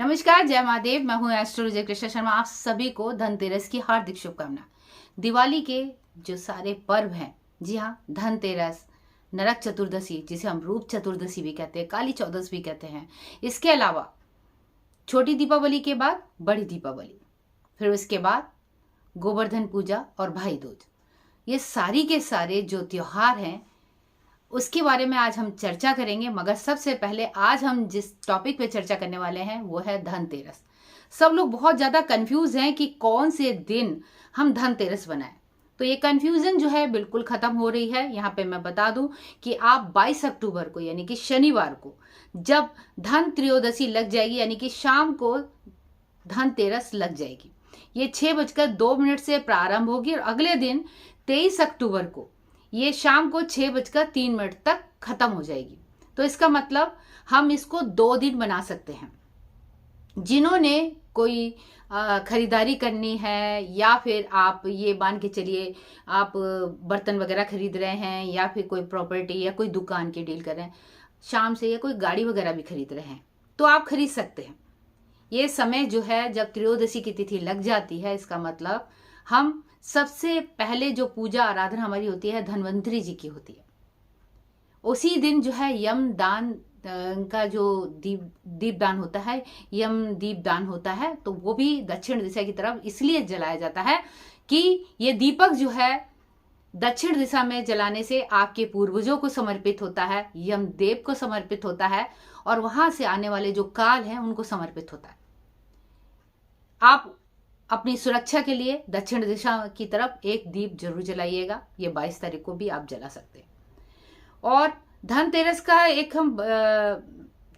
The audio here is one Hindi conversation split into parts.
नमस्कार, जय महादेव। मैं हूं एस्ट्रोलॉजर कृष्णा शर्मा। आप सभी को धनतेरस की हार्दिक शुभकामना। दिवाली के जो सारे पर्व हैं, जी हाँ, धनतेरस, नरक चतुर्दशी जिसे हम रूप चतुर्दशी भी कहते हैं, काली चौदस भी कहते हैं, इसके अलावा छोटी दीपावली के बाद बड़ी दीपावली, फिर उसके बाद गोवर्धन पूजा और भाई दूज, ये सारी के सारे जो त्योहार हैं उसके बारे में आज हम चर्चा करेंगे। मगर सबसे पहले आज हम जिस टॉपिक पे चर्चा करने वाले हैं वो है धनतेरस। सब लोग बहुत ज़्यादा कंफ्यूज हैं कि कौन से दिन हम धनतेरस बनाएं। तो ये कंफ्यूजन जो है बिल्कुल ख़त्म हो रही है। यहाँ पे मैं बता दूं कि आप 22 अक्टूबर को यानी कि शनिवार को जब धन त्रयोदशी लग जाएगी, यानी कि शाम को धनतेरस लग जाएगी, ये 6:02 से प्रारंभ होगी और अगले दिन 23 अक्टूबर को ये शाम को 6:03 तक खत्म हो जाएगी। तो इसका मतलब हम इसको 2 दिन बना सकते हैं। जिन्होंने कोई खरीदारी करनी है, या फिर आप ये मान के चलिए आप बर्तन वगैरह खरीद रहे हैं, या फिर कोई प्रॉपर्टी या कोई दुकान की डील कर रहे हैं शाम से, या कोई गाड़ी वगैरह भी खरीद रहे हैं, तो आप खरीद सकते हैं। ये समय जो है जब त्रयोदशी की तिथि लग जाती है, इसका मतलब हम सबसे पहले जो पूजा आराधना हमारी होती है धन्वंतरी जी की होती है। उसी दिन जो है यम दान का जो दीप दान होता है, यम दीप दान होता है, तो वो भी दक्षिण दिशा की तरफ इसलिए जलाया जाता है कि ये दीपक जो है दक्षिण दिशा में जलाने से आपके पूर्वजों को समर्पित होता है, यम देव को समर्पित होता है, और वहां से आने वाले जो काल हैं उनको समर्पित होता है। आप अपनी सुरक्षा के लिए दक्षिण दिशा की तरफ एक दीप जरूर जलाइएगा। ये 22 तारीख को भी आप जला सकते हैं। और धनतेरस का एक हम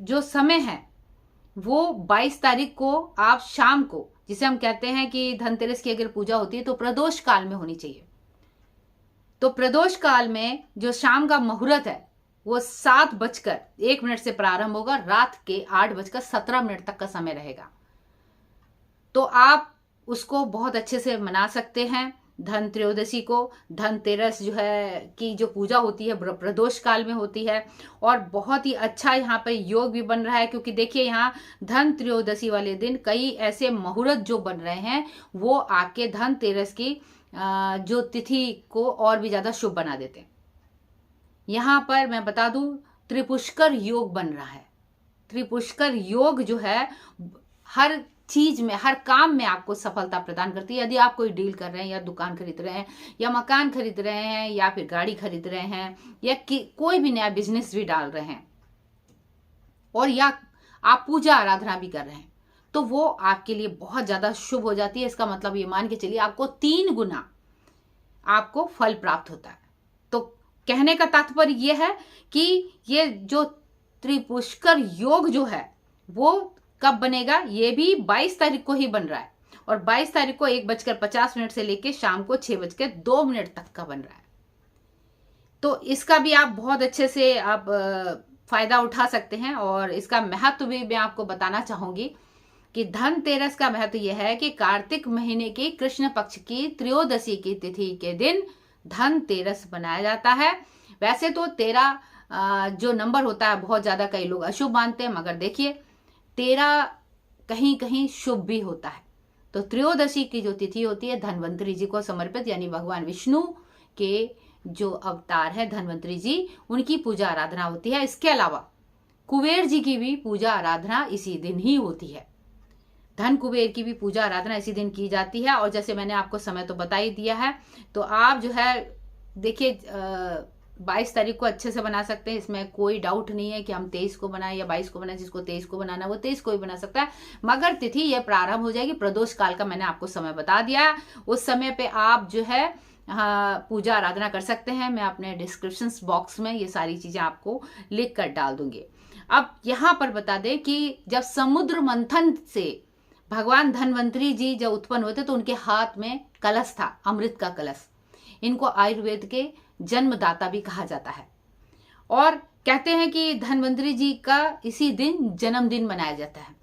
जो समय है वो 22 तारीख को आप शाम को, जिसे हम कहते हैं कि धनतेरस की अगर पूजा होती है तो प्रदोष काल में होनी चाहिए। तो प्रदोष काल में जो शाम का मुहूर्त है वो 7:01 से प्रारंभ होगा, रात के 8:17 तक का समय रहेगा। तो आप उसको बहुत अच्छे से मना सकते हैं। धन त्रयोदशी को, धनतेरस जो है की जो पूजा होती है प्रदोष काल में होती है, और बहुत ही अच्छा यहाँ पे योग भी बन रहा है, क्योंकि देखिए यहाँ धन त्रयोदशी वाले दिन कई ऐसे मुहूर्त जो बन रहे हैं वो आपके धनतेरस की जो तिथि को और भी ज्यादा शुभ बना देते हैं। यहाँ पर मैं बता दूं त्रिपुष्कर योग बन रहा है। त्रिपुष्कर योग जो है हर चीज में, हर काम में आपको सफलता प्रदान करती है। यदि आप कोई डील कर रहे हैं, या दुकान खरीद रहे हैं, या मकान खरीद रहे हैं, या फिर गाड़ी खरीद रहे हैं, या कोई भी नया बिजनेस भी डाल रहे हैं, और या आप पूजा आराधना भी कर रहे हैं, तो वो आपके लिए बहुत ज्यादा शुभ हो जाती है। इसका मतलब ये मान के चलिए आपको 3 गुना आपको फल प्राप्त होता है। तो कहने का तात्पर्य यह है कि ये जो त्रिपुष्कर योग जो है वो कब बनेगा, ये भी 22 तारीख को ही बन रहा है, और 22 तारीख को 1:50 से लेके शाम को 6:02 तक का बन रहा है। तो इसका भी आप बहुत अच्छे से आप फायदा उठा सकते हैं। और इसका महत्व भी मैं आपको बताना चाहूंगी कि धनतेरस का महत्व यह है कि कार्तिक महीने की कृष्ण पक्ष की त्रयोदशी की तिथि के दिन धनतेरस मनाया जाता है। वैसे तो 13 जो नंबर होता है बहुत ज्यादा कई लोग अशुभ मानते हैं, मगर देखिए 13 कहीं कहीं शुभ भी होता है। तो त्रयोदशी की जो तिथि होती है धन्वंतरी जी को समर्पित, यानी भगवान विष्णु के जो अवतार है धन्वंतरी जी, उनकी पूजा आराधना होती है। इसके अलावा कुबेर जी की भी पूजा आराधना इसी दिन ही होती है। धन कुबेर की भी पूजा आराधना इसी दिन की जाती है। और जैसे मैंने आपको समय तो बता ही दिया है, तो आप जो है देखिए 22 तारीख को अच्छे से बना सकते हैं। इसमें कोई डाउट नहीं है कि हम 23 को बनाए या 22 को बनाए। जिसको 23 को बनाना वो 23 को भी बना सकता है, मगर तिथि ये प्रारंभ हो जाएगी प्रदोष काल का। मैंने आपको समय बता दिया, उस समय पे आप जो है पूजा आराधना कर सकते हैं। मैं अपने डिस्क्रिप्शन बॉक्स में ये सारी चीजें आपको लिख कर डाल दूंगी। अब यहाँ पर बता दें कि जब समुद्र मंथन से भगवान धन्वंतरी जी जब उत्पन्न हुए थे तो उनके हाथ में कलश था, अमृत का कलश। इनको आयुर्वेद के जन्मदाता भी कहा जाता है, और कहते हैं कि धन्वंतरी जी का इसी दिन जन्मदिन मनाया जाता है,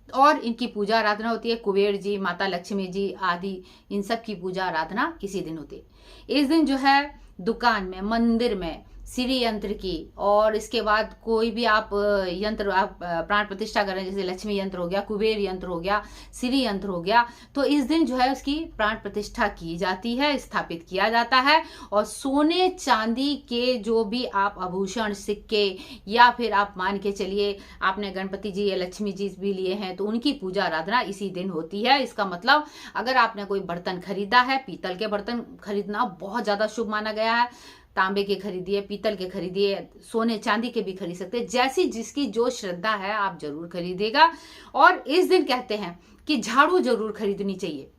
और इनकी पूजा आराधना होती है। कुबेर जी, माता लक्ष्मी जी आदि, इन सब की पूजा आराधना इसी दिन होती है। इस दिन जो है दुकान में, मंदिर में श्री यंत्र की, और इसके बाद कोई भी आप यंत्र आप प्राण प्रतिष्ठा करें, जैसे लक्ष्मी यंत्र हो गया, कुबेर यंत्र हो गया, श्री यंत्र हो गया, तो इस दिन जो है उसकी प्राण प्रतिष्ठा की जाती है, स्थापित किया जाता है। और सोने चांदी के जो भी आप आभूषण, सिक्के, या फिर आप मान के चलिए आपने गणपति जी या लक्ष्मी जी भी लिए हैं, तो उनकी पूजा आराधना इसी दिन होती है। इसका मतलब अगर आपने कोई बर्तन खरीदा है, पीतल के बर्तन खरीदना बहुत ज्यादा शुभ माना गया है, तांबे के खरीदिए, पीतल के खरीदिए, सोने चांदी के भी खरीद सकते हैं, जैसी जिसकी जो श्रद्धा है आप जरूर खरीदेगा। और इस दिन कहते हैं कि झाड़ू जरूर खरीदनी चाहिए,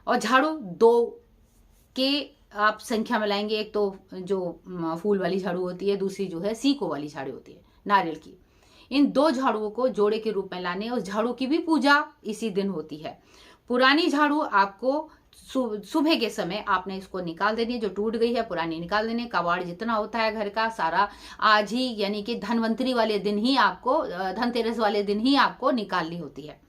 और झाड़ू 2 के आप संख्या में लाएंगे। एक तो जो फूल वाली झाड़ू होती है, दूसरी जो है सीको वाली झाड़ू होती है नारियल की। इन 2 झाड़ुओं को जोड़े के रूप में लाने, उस झाड़ू की भी पूजा इसी दिन होती है। पुरानी झाड़ू आपको सुबह के समय आपने इसको निकाल देनी है, जो टूट गई है पुरानी निकाल देनी है। कबाड़ जितना होता है घर का सारा आज ही, यानी कि धनवंतरी वाले दिन ही आपको, धनतेरस वाले दिन ही आपको निकालनी होती है।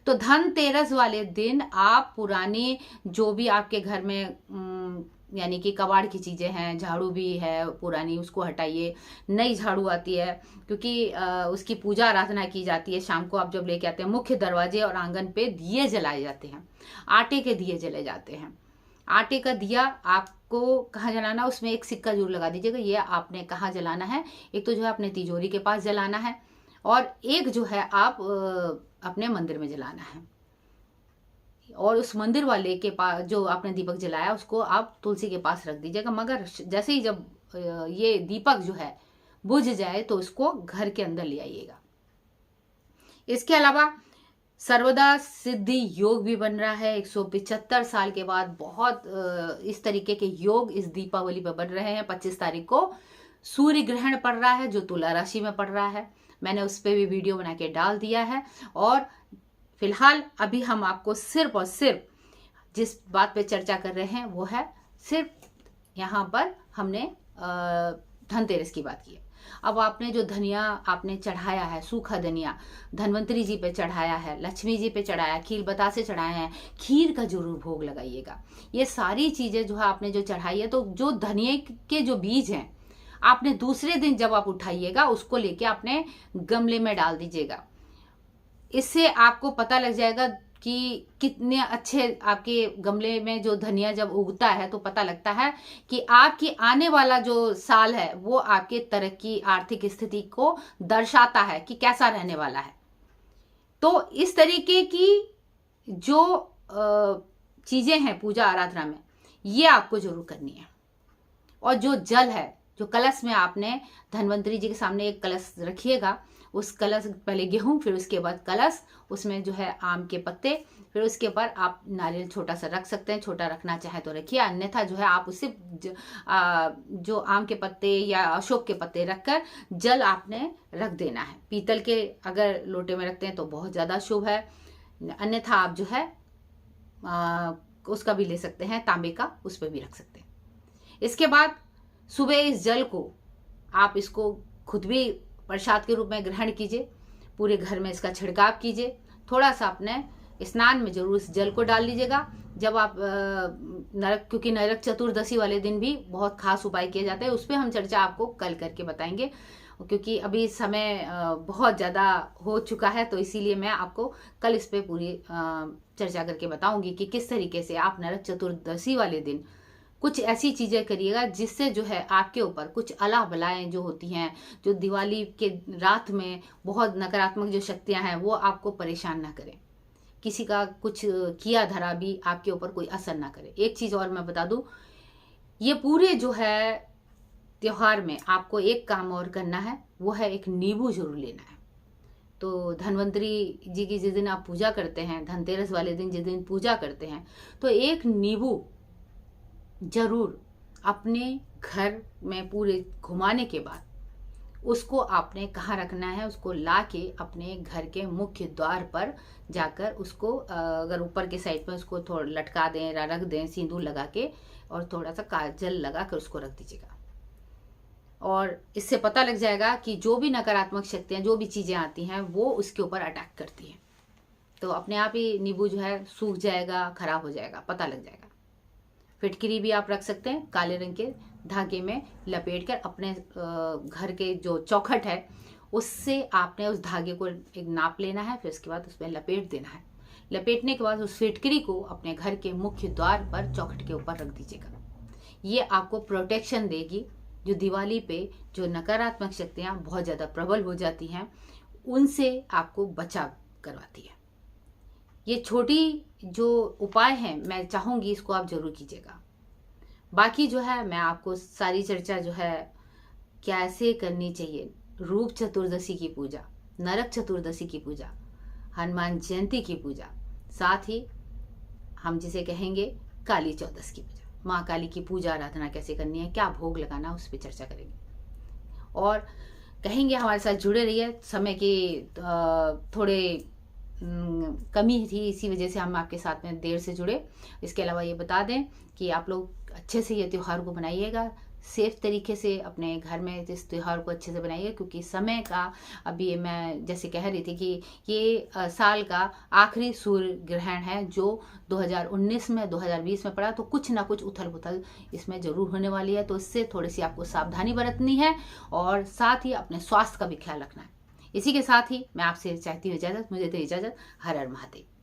तो धनतेरस वाले दिन आप पुरानी जो भी आपके घर में यानी कि कबाड़ की चीजें हैं, झाड़ू भी है पुरानी, उसको हटाइए। नई झाड़ू आती है, क्योंकि उसकी पूजा आराधना की जाती है। शाम को आप जब लेके आते हैं, मुख्य दरवाजे और आंगन पे दिए जलाए जाते हैं, आटे के दिए जले जाते हैं। आटे का दिया आपको कहाँ जलाना, उसमें एक सिक्का जरूर लगा दीजिएगा, ये आपने कहाँ जलाना है। एक तो जो है अपने तिजोरी के पास जलाना है, और एक जो है आप अपने मंदिर में जलाना है। और उस मंदिर वाले के पास जो आपने दीपक जलाया उसको आप तुलसी के पास रख दीजिएगा। मगर जैसे ही जब ये दीपक जो है बुझ जाए तो उसको घर के अंदर ले आइएगा। इसके अलावा सर्वदा सिद्धि योग भी बन रहा है। 175 साल के बाद बहुत इस तरीके के योग इस दीपावली पर बन रहे हैं। 25 तारीख को सूर्य ग्रहण पड़ रहा है, जो तुला राशि में पड़ रहा है। मैंने उस पर भी वीडियो बना के डाल दिया है। और फिलहाल अभी हम आपको सिर्फ और सिर्फ जिस बात पे चर्चा कर रहे हैं वो है, सिर्फ यहाँ पर हमने धनतेरस की बात की है। अब आपने जो धनिया आपने चढ़ाया है, सूखा धनिया धनवंतरी जी पे चढ़ाया है, लक्ष्मी जी पे चढ़ाया, खीर बतासे चढ़ाए हैं, खीर का जरूर भोग लगाइएगा। ये सारी चीजें जो है आपने जो चढ़ाई है, तो जो धनिया के जो बीज हैं आपने दूसरे दिन जब आप उठाइएगा उसको लेके आपने गमले में डाल दीजिएगा। इससे आपको पता लग जाएगा कि कितने अच्छे आपके गमले में जो धनिया जब उगता है, तो पता लगता है कि आपकी आने वाला जो साल है वो आपके तरक्की, आर्थिक स्थिति को दर्शाता है कि कैसा रहने वाला है। तो इस तरीके की जो चीजें हैं पूजा आराधना में, ये आपको जरूर करनी है। और जो जल है, जो कलश में आपने धनवंतरी जी के सामने एक कलश रखिएगा, उस कलश पहले गेहूं, फिर उसके बाद कलश, उसमें जो है आम के पत्ते, फिर उसके ऊपर आप नारियल छोटा सा रख सकते हैं, छोटा रखना चाहे तो रखिए, अन्यथा जो है आप उससे जो आम के पत्ते या अशोक के पत्ते रखकर जल आपने रख देना है। पीतल के अगर लोटे में रखते हैं तो बहुत ज्यादा शुभ है, अन्यथा आप जो है उसका भी ले सकते हैं, तांबे का, उस पर भी रख सकते हैं। इसके बाद सुबह इस जल को आप इसको खुद भी प्रसाद के रूप में ग्रहण कीजिए, पूरे घर में इसका छिड़काव कीजिए, थोड़ा सा अपने स्नान में जरूर इस जल को डाल लीजिएगा। जब आप क्योंकि नरक चतुर्दशी वाले दिन भी बहुत खास उपाय किए जाते हैं, उस पर हम चर्चा आपको कल करके बताएंगे, क्योंकि अभी समय बहुत ज़्यादा हो चुका है, तो इसीलिए मैं आपको कल इस पर पूरी चर्चा करके बताऊंगी कि किस तरीके से आप नरक चतुर्दशी वाले दिन कुछ ऐसी चीजें करिएगा जिससे जो है आपके ऊपर कुछ अला बलाएं जो होती हैं, जो दिवाली के रात में बहुत नकारात्मक जो शक्तियां हैं, वो आपको परेशान ना करें, किसी का कुछ किया धरा भी आपके ऊपर कोई असर ना करे। एक चीज और मैं बता दूं, ये पूरे जो है त्योहार में आपको एक काम और करना है, वो है एक नींबू जरूर लेना है। तो धनवंतरी जी की जिस दिन आप पूजा करते हैं, धनतेरस वाले दिन जिस दिन पूजा करते हैं, तो एक नींबू जरूर अपने घर में पूरे घुमाने के बाद उसको आपने कहाँ रखना है, उसको ला के अपने घर के मुख्य द्वार पर जाकर उसको अगर ऊपर के साइड पर उसको थोड़ा लटका दें, रख दें सिंदूर लगा के, और थोड़ा सा काजल लगा कर उसको रख दीजिएगा। और इससे पता लग जाएगा कि जो भी नकारात्मक शक्तियां, जो भी चीजें आती हैं, वो उसके ऊपर अटैक करती हैं। तो अपने आप ही नींबू जो है सूख जाएगा, खराब हो जाएगा, पता लग जाएगा। फिटकरी भी आप रख सकते हैं काले रंग के धागे में लपेट कर अपने घर के जो चौखट है उससे आपने उस धागे को एक नाप लेना है, फिर उसके बाद उसमें लपेट देना है। लपेटने के बाद उस फिटकरी को अपने घर के मुख्य द्वार पर चौखट के ऊपर रख दीजिएगा। ये आपको प्रोटेक्शन देगी। जो दिवाली पे जो नकारात्मक शक्तियाँ बहुत ज़्यादा प्रबल हो जाती हैं उनसे आपको बचाव करवाती है। ये छोटी जो उपाय हैं मैं चाहूँगी इसको आप जरूर कीजिएगा। बाकी जो है मैं आपको सारी चर्चा जो है कैसे करनी चाहिए, रूप चतुर्दशी की पूजा, नरक चतुर्दशी की पूजा, हनुमान जयंती की पूजा, साथ ही हम जिसे कहेंगे काली चौदस की पूजा, माँ काली की पूजा आराधना कैसे करनी है, क्या भोग लगाना, उस पर चर्चा करेंगे और कहेंगे हमारे साथ जुड़े रहिए। समय की थोड़े कमी थी, इसी वजह से हम आपके साथ में देर से जुड़े। इसके अलावा ये बता दें कि आप लोग अच्छे से ये त्यौहार को बनाइएगा, सेफ तरीके से अपने घर में इस त्यौहार को अच्छे से बनाइए, क्योंकि समय का अभी मैं जैसे कह रही थी कि ये साल का आखिरी सूर्य ग्रहण है जो 2019 में 2020 में पड़ा, तो कुछ ना कुछ उथल पुथल इसमें जरूर होने वाली है। तो इससे थोड़ी सी आपको सावधानी बरतनी है और साथ ही अपने स्वास्थ्य का भी ख्याल रखना है। इसी के साथ ही मैं आपसे चाहती हूँ इजाज़त, मुझे तो इजाज़त। हर हर महादेव।